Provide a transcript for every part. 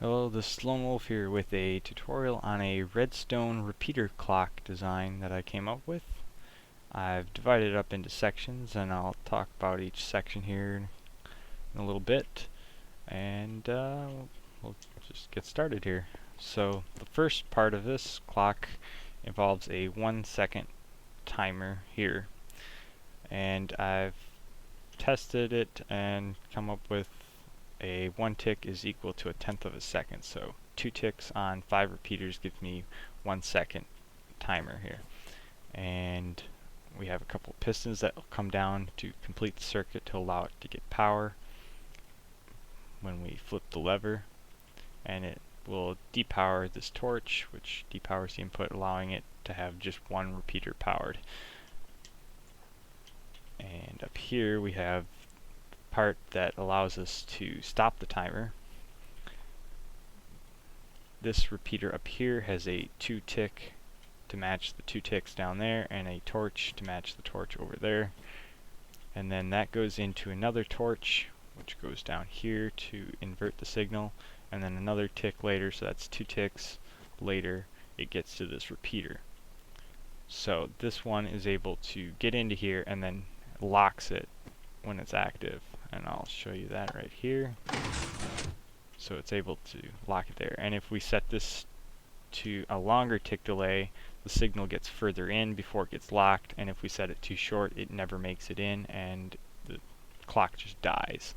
Hello, this is Lone Wolf here with a tutorial on a redstone repeater clock design that I came up with. I've divided it up into sections and I'll talk about each section here in a little bit, and we'll just get started here. So the first part of this clock involves a 1-second timer here, and I've tested it and come up with a 1 tick is equal to 1/10 of a second. So 2 ticks on 5 repeaters gives me 1 second timer here. And we have a couple of pistons that will come down to complete the circuit to allow it to get power when we flip the lever. And it will depower this torch, which depowers the input, allowing it to have just 1 repeater powered. And up here we have part that allows us to stop the timer. This repeater up here has a 2 tick to match the 2 ticks down there, and a torch to match the torch over there. And then that goes into another torch, which goes down here to invert the signal, and then another tick later, so that's 2 ticks later, it gets to this repeater. So this one is able to get into here and then locks it when it's active, and I'll show you that right here. So it's able to lock it there, and if we set this to a longer tick delay, the signal gets further in before it gets locked, and if we set it too short, it never makes it in and the clock just dies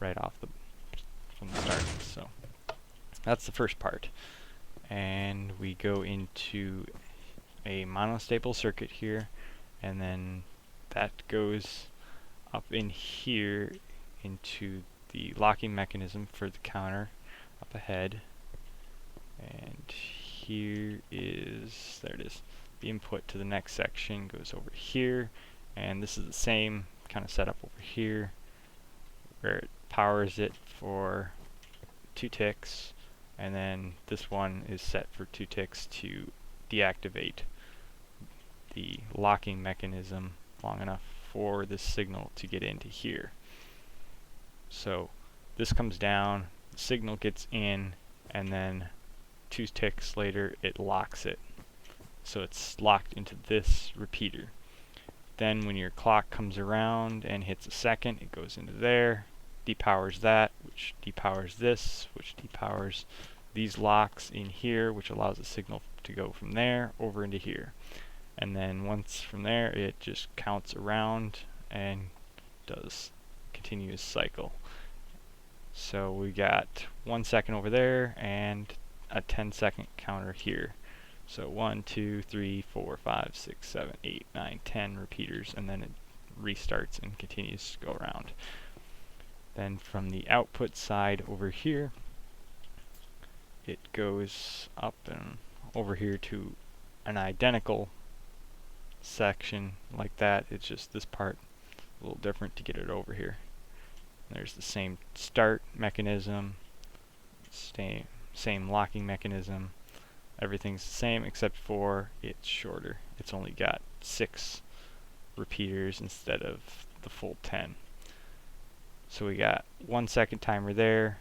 right off from the start. So that's the first part, and we go into a monostable circuit here, and then that goes up in here into the locking mechanism for the counter up ahead, and here is, there it is, the input to the next section goes over here, and this is the same kind of setup over here where it powers it for 2 ticks, and then this one is set for 2 ticks to deactivate the locking mechanism long enough for this signal to get into here. So this comes down, the signal gets in, and then 2 ticks later it locks it. So it's locked into this repeater. Then when your clock comes around and hits a second, it goes into there, depowers that, which depowers this, which depowers these locks in here, which allows the signal to go from there over into here. And then once from there, it just counts around and does continuous cycle. So we got 1 second over there and a 10-second counter here. So 1, 2, 3, 4, 5, 6, 7, 8, 9, 10 repeaters, and then it restarts and continues to go around. Then from the output side over here, it goes up and over here to an identical section like that. It's just this part a little different to get it over here. There's the same start mechanism, same locking mechanism. Everything's the same except for it's shorter. It's only got 6 repeaters instead of the full 10. So we got 1 second timer there,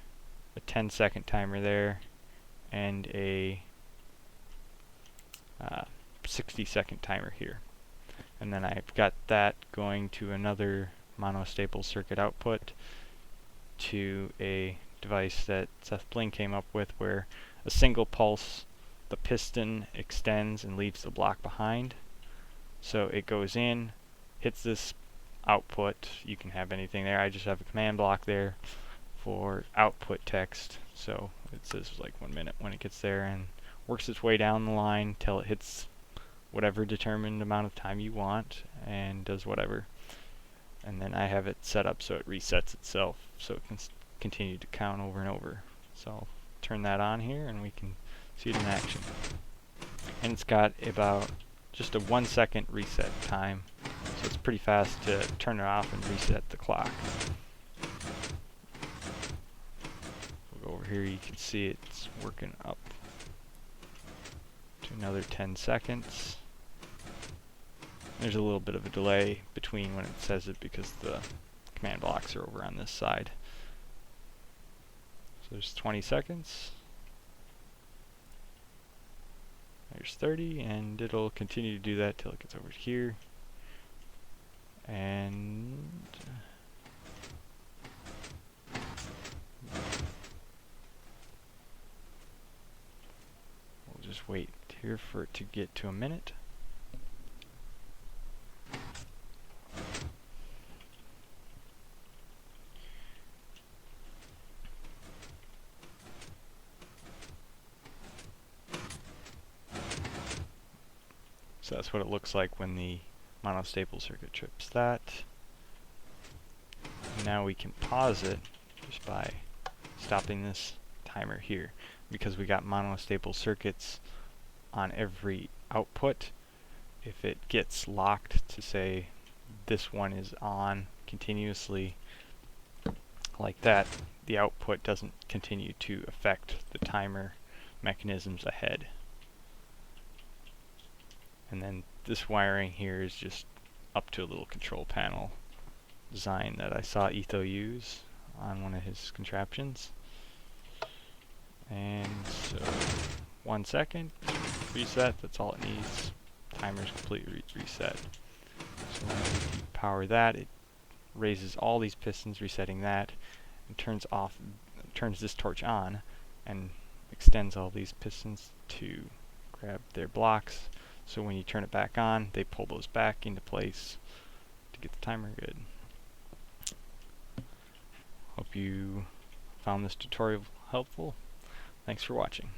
a 10-second timer there, and a 60-second timer here. And then I've got that going to another monostable circuit output to a device that Seth Bling came up with, where a single pulse, the piston extends and leaves the block behind. So it goes in, hits this output. You can have anything there. I just have a command block there for output text. So it says like 1 minute when it gets there, and works its way down the line till it hits whatever determined amount of time you want and does whatever. And then I have it set up so it resets itself so it can continue to count over and over. So I'll turn that on here and we can see it in action. And it's got about just a 1 second reset time, so it's pretty fast to turn it off and reset the clock. We'll go over here, you can see it's working up to another 10 seconds. There's a little bit of a delay between when it says it because the command blocks are over on this side. So there's 20 seconds. There's 30, and it'll continue to do that till it gets over here. And we'll just wait here for it to get to a minute. So that's what it looks like when the monostable circuit trips that. Now we can pause it just by stopping this timer here. Because we got monostable circuits on every output, if it gets locked to say this one is on continuously like that, the output doesn't continue to affect the timer mechanisms ahead. And then this wiring here is just up to a little control panel design that I saw Etho use on one of his contraptions. And so 1 second, reset, that's all it needs. Timer's completely reset. So when we power that, it raises all these pistons, resetting that, and turns this torch on, and extends all these pistons to grab their blocks. So when you turn it back on, they pull those back into place to get the timer good. Hope you found this tutorial helpful. Thanks for watching.